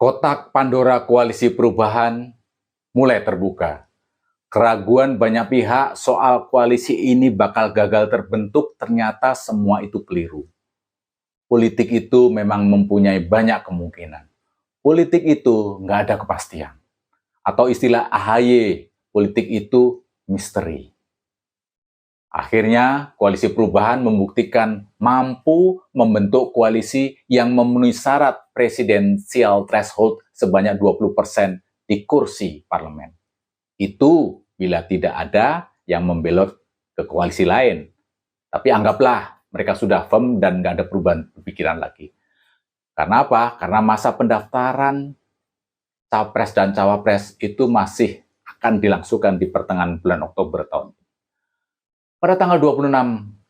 Kotak Pandora Koalisi Perubahan mulai terbuka. Keraguan banyak pihak soal koalisi ini bakal gagal terbentuk ternyata semua itu keliru. Politik itu memang mempunyai banyak kemungkinan. Politik itu nggak ada kepastian. Atau istilah AHY, politik itu misteri. Akhirnya, Koalisi Perubahan membuktikan mampu membentuk koalisi yang memenuhi syarat presidensial threshold sebanyak 20% di kursi parlemen. Itu bila tidak ada yang membelot ke koalisi lain. Tapi anggaplah mereka sudah firm dan nggak ada perubahan pikiran lagi. Karena apa? Karena masa pendaftaran Capres dan Cawapres itu masih akan dilangsungkan di pertengahan bulan Oktober tahun ini. Pada tanggal 26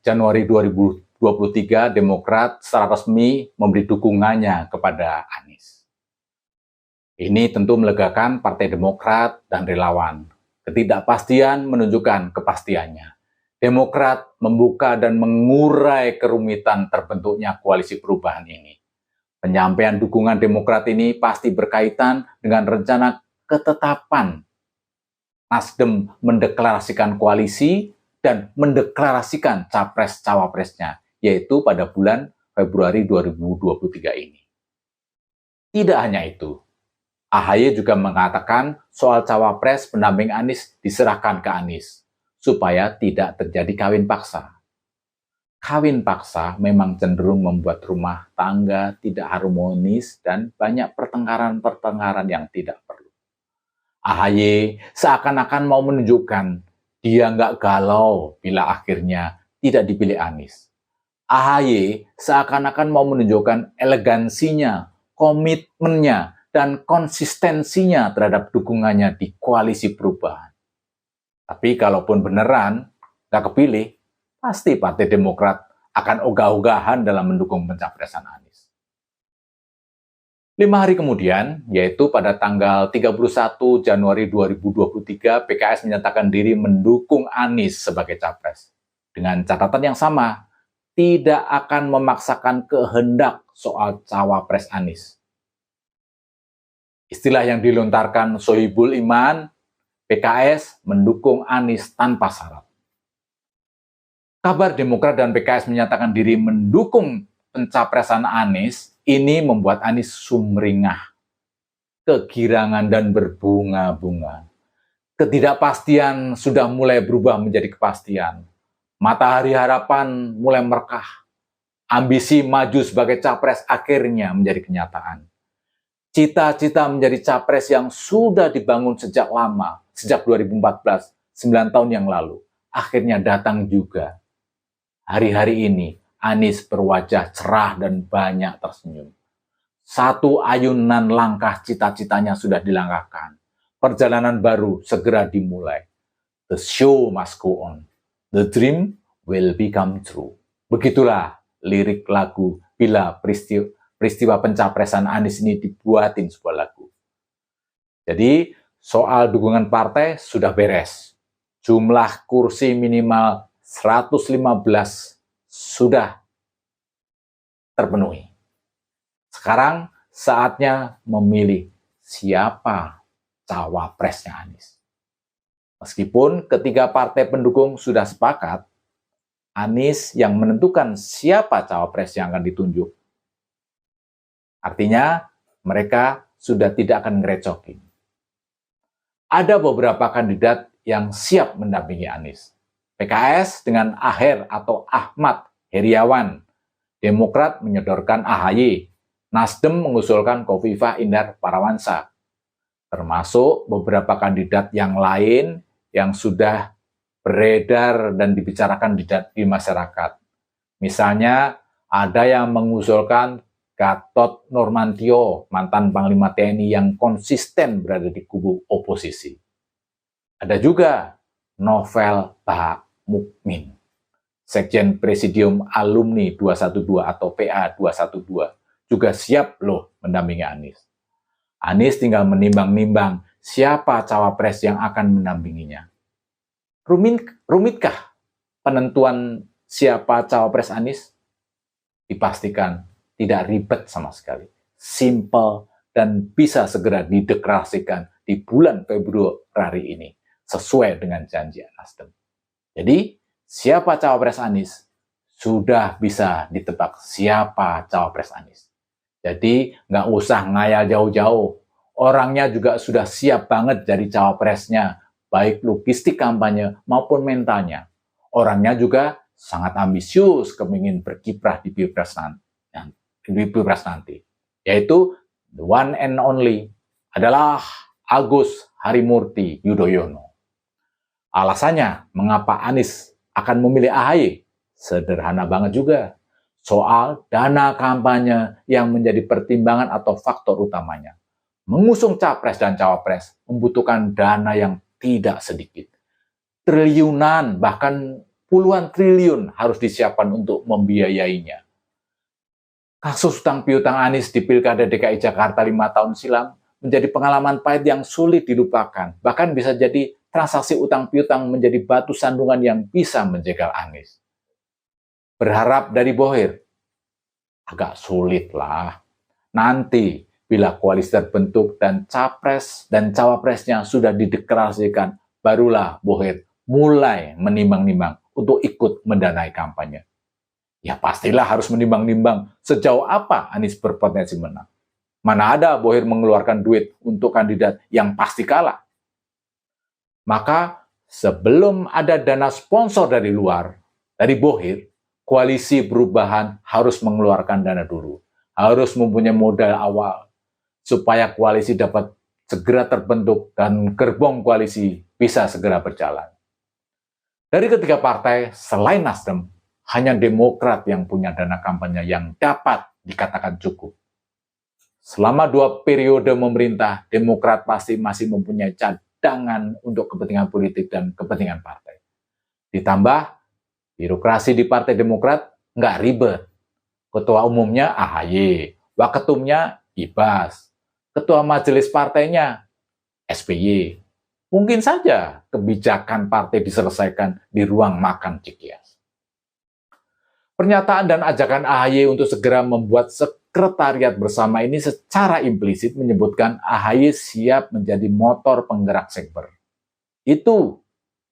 Januari 2023, Demokrat secara resmi memberi dukungannya kepada Anies. Ini tentu melegakan Partai Demokrat dan relawan. Ketidakpastian menunjukkan kepastiannya. Demokrat membuka dan mengurai kerumitan terbentuknya koalisi perubahan ini. Penyampaian dukungan Demokrat ini pasti berkaitan dengan rencana ketetapan Nasdem mendeklarasikan koalisi dan mendeklarasikan capres-cawapresnya, yaitu pada bulan Februari 2023 ini. Tidak hanya itu, AHY juga mengatakan soal cawapres pendamping Anies diserahkan ke Anies, supaya tidak terjadi kawin paksa. Kawin paksa memang cenderung membuat rumah tangga tidak harmonis dan banyak pertengkaran-pertengkaran yang tidak perlu. AHY seakan-akan mau menunjukkan dia nggak galau bila akhirnya tidak dipilih Anies. AHY seakan-akan mau menunjukkan elegansinya, komitmennya, dan konsistensinya terhadap dukungannya di koalisi perubahan. Tapi kalaupun beneran nggak kepilih, pasti Partai Demokrat akan ogah-ogahan dalam mendukung pencapresan Anies. 5 hari kemudian, yaitu pada tanggal 31 Januari 2023, PKS menyatakan diri mendukung Anies sebagai capres. Dengan catatan yang sama, tidak akan memaksakan kehendak soal cawapres Anies. Istilah yang dilontarkan Sohibul Iman, PKS mendukung Anies tanpa syarat. Kabar Demokrat dan PKS menyatakan diri mendukung pencapresan Anies ini membuat Anies sumringah, kegirangan dan berbunga-bunga. Ketidakpastian sudah mulai berubah menjadi kepastian. Matahari harapan mulai merkah. Ambisi maju sebagai capres akhirnya menjadi kenyataan. Cita-cita menjadi capres yang sudah dibangun sejak lama, sejak 2014, 9 tahun yang lalu, akhirnya datang juga. Hari-hari ini, Anies berwajah cerah dan banyak tersenyum. Satu ayunan langkah cita-citanya sudah dilangkahkan. Perjalanan baru segera dimulai. The show must go on. The dream will become true. Begitulah lirik lagu bila peristiwa pencapresan Anies ini dibuatin sebuah lagu. Jadi, soal dukungan partai sudah beres. Jumlah kursi minimal 115 sudah terpenuhi. Sekarang saatnya memilih siapa cawapresnya Anies. Meskipun ketiga partai pendukung sudah sepakat, Anies yang menentukan siapa cawapres yang akan ditunjuk. Artinya, mereka sudah tidak akan ngerecokin. Ada beberapa kandidat yang siap mendampingi Anies. PKS dengan Aher atau Ahmad Heriawan. Demokrat menyodorkan AHY. Nasdem mengusulkan Khofifah Indar Parawansa. Termasuk beberapa kandidat yang lain yang sudah beredar dan dibicarakan di masyarakat. Misalnya, ada yang mengusulkan Gatot Nurmantio, mantan Panglima TNI yang konsisten berada di kubu oposisi. Ada juga Novel Mukmin, Sekjen Presidium Alumni 212 atau PA 212, juga siap loh mendampingi Anies. Anies tinggal menimbang-nimbang siapa cawapres yang akan mendampinginya. Rumitkah penentuan siapa cawapres Anies? Dipastikan tidak ribet sama sekali. Simple, dan bisa segera dideklarasikan di bulan Februari ini, sesuai dengan janji Nasdem. Jadi, siapa cawapres Anies? Sudah bisa ditebak siapa cawapres Anies. Jadi, nggak usah ngayal jauh-jauh. Orangnya juga sudah siap banget jadi cawapresnya, baik logistik kampanye maupun mentalnya. Orangnya juga sangat ambisius kepingin berkiprah di Pilpres nanti. Yaitu the one and only adalah Agus Harimurti Yudhoyono. Alasannya mengapa Anies akan memilih AHY? Sederhana banget juga. Soal dana kampanye yang menjadi pertimbangan atau faktor utamanya. Mengusung capres dan cawapres membutuhkan dana yang tidak sedikit. Triliunan, bahkan puluhan triliun harus disiapkan untuk membiayainya. Kasus utang piutang Anies di Pilkada DKI Jakarta 5 tahun silam menjadi pengalaman pahit yang sulit dilupakan. Bahkan bisa jadi transaksi utang piutang menjadi batu sandungan yang bisa menjegal Anies. Berharap dari Bohir? Agak sulit lah. Nanti, bila koalisi terbentuk dan capres dan cawapresnya sudah dideklarasikan, barulah Bohir mulai menimbang-nimbang untuk ikut mendanai kampanye. Ya pastilah harus menimbang-nimbang sejauh apa Anies berpotensi menang. Mana ada Bohir mengeluarkan duit untuk kandidat yang pasti kalah. Maka sebelum ada dana sponsor dari luar, dari Bohir, koalisi perubahan harus mengeluarkan dana dulu. Harus mempunyai modal awal, supaya koalisi dapat segera terbentuk dan gerbong koalisi bisa segera berjalan. Dari ketiga partai, selain Nasdem, hanya Demokrat yang punya dana kampanye yang dapat dikatakan cukup. Selama 2 periode memerintah, Demokrat pasti masih mempunyai cadangan untuk kepentingan politik dan kepentingan partai. Ditambah, birokrasi di Partai Demokrat nggak ribet. Ketua umumnya AHY, waketumnya Ibas, ketua majelis partainya SBY. Mungkin saja kebijakan partai diselesaikan di ruang makan Cikias. Pernyataan dan ajakan AHY untuk segera membuat sekretariat bersama ini secara implisit menyebutkan AHY siap menjadi motor penggerak sekber. Itu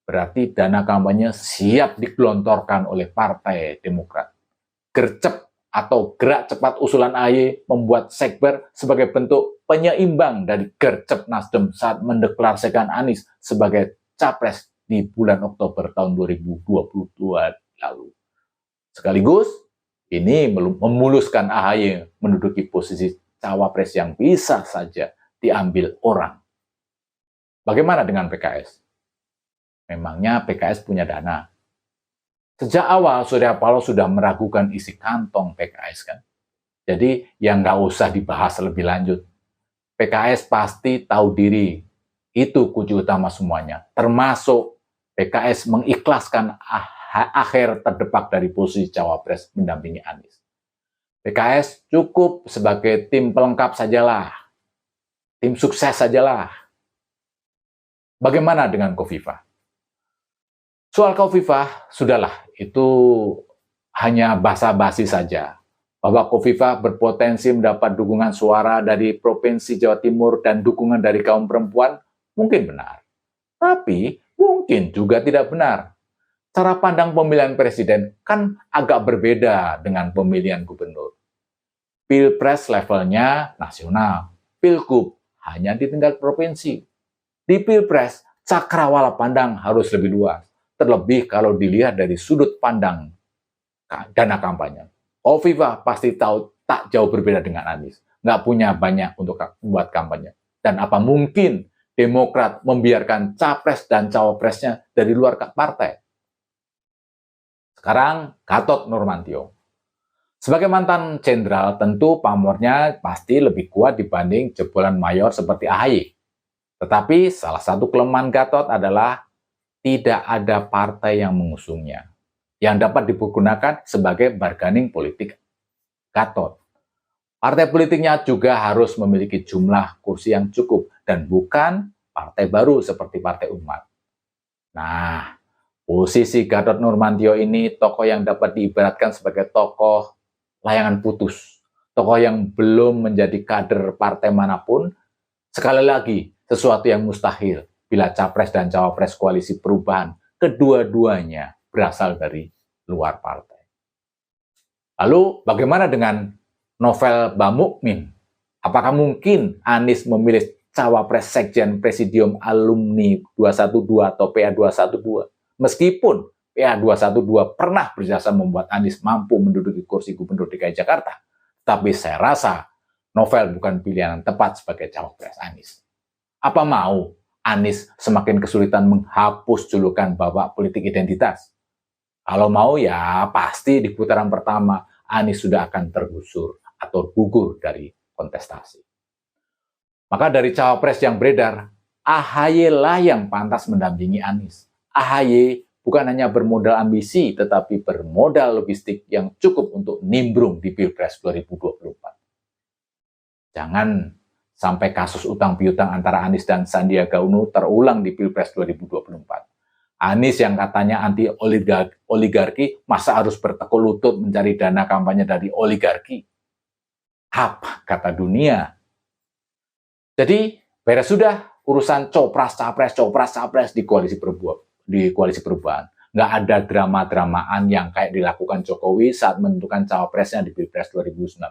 berarti dana kampanye siap digelontorkan oleh Partai Demokrat. Gercep atau gerak cepat usulan AHY membuat sekber sebagai bentuk penyeimbang dari gercep Nasdem saat mendeklarasikan Anies sebagai capres di bulan Oktober tahun 2022 lalu. Sekaligus, ini memuluskan AHY menduduki posisi cawapres yang bisa saja diambil orang. Bagaimana dengan PKS? Memangnya PKS punya dana? Sejak awal Surya Paloh sudah meragukan isi kantong PKS kan. Jadi yang nggak usah dibahas lebih lanjut. PKS pasti tahu diri. Itu kunci utama semuanya. Termasuk PKS mengikhlaskan akhir terdepak dari posisi cawapres mendampingi Anies. PKS cukup sebagai tim pelengkap sajalah. Tim sukses sajalah. Bagaimana dengan Khofifah? Soal Khofifah, sudahlah, itu hanya basa-basi saja. Bahwa Khofifah berpotensi mendapat dukungan suara dari Provinsi Jawa Timur dan dukungan dari kaum perempuan, mungkin benar. Tapi, mungkin juga tidak benar. Cara pandang pemilihan presiden kan agak berbeda dengan pemilihan gubernur. Pilpres levelnya nasional, Pilgub hanya di tingkat provinsi. Di Pilpres, cakrawala pandang harus lebih luas. Terlebih kalau dilihat dari sudut pandang dana kampanye. Khofifah pasti tahu tak jauh berbeda dengan Anies. Nggak punya banyak untuk buat kampanye. Dan apa mungkin Demokrat membiarkan capres dan cawapresnya dari luar partai? Sekarang, Gatot Nurmantio. Sebagai mantan jenderal, tentu pamornya pasti lebih kuat dibanding jebolan mayor seperti AHY. Tetapi salah satu kelemahan Gatot adalah tidak ada partai yang mengusungnya, yang dapat digunakan sebagai bargaining politik Gatot. Partai politiknya juga harus memiliki jumlah kursi yang cukup, dan bukan partai baru seperti Partai Umat. Nah, posisi Gatot Nurmantio ini tokoh yang dapat diibaratkan sebagai tokoh layangan putus. tokoh yang belum menjadi kader partai manapun, sekali lagi sesuatu yang mustahil bila capres dan cawapres koalisi perubahan kedua-duanya berasal dari luar partai. Lalu bagaimana dengan Novel Bamukmin? Apakah mungkin Anies memilih cawapres sekjen Presidium Alumni 212 atau PA212? Meskipun PA212 pernah berjasa membuat Anies mampu menduduki kursi Gubernur DKI Jakarta, tapi saya rasa Novel bukan pilihan yang tepat sebagai cawapres Anies. Apa mau Anies semakin kesulitan menghapus julukan bapak politik identitas? Kalau mau ya pasti di putaran pertama Anies sudah akan tergusur atau gugur dari kontestasi. Maka dari cawapres yang beredar, AHY lah yang pantas mendampingi Anies. AHY bukan hanya bermodal ambisi, tetapi bermodal logistik yang cukup untuk nimbrung di Pilpres 2024. Jangan sampai kasus utang piutang antara Anies dan Sandiaga Uno terulang di Pilpres 2024. Anies yang katanya anti oligarki, masa harus bertekuk lutut mencari dana kampanye dari oligarki? Apa kata dunia? Jadi, beres sudah urusan copras-capres di koalisi perubahan. Nggak ada drama-dramaan yang kayak dilakukan Jokowi saat menentukan cawapresnya di Pilpres 2019.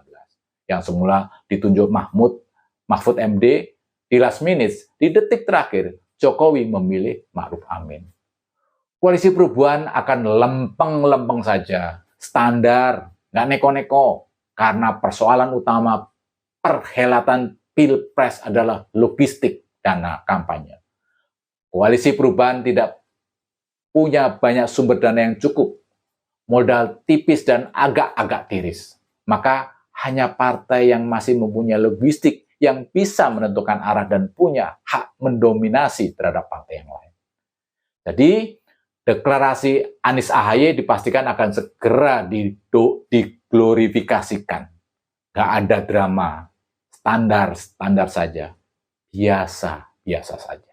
Yang semula ditunjuk Mahfud MD, di last minute, di detik terakhir, Jokowi memilih Ma'ruf Amin. Koalisi perubahan akan lempeng-lempeng saja, standar, nggak neko-neko, karena persoalan utama perhelatan Pilpres adalah logistik dana kampanye. Koalisi perubahan tidak punya banyak sumber dana yang cukup, modal tipis dan agak-agak tiris. Maka hanya partai yang masih mempunyai logistik yang bisa menentukan arah dan punya hak mendominasi terhadap partai yang lain. Jadi, deklarasi Anies AHY dipastikan akan segera diglorifikasikan. Gak ada drama, standar saja, biasa saja.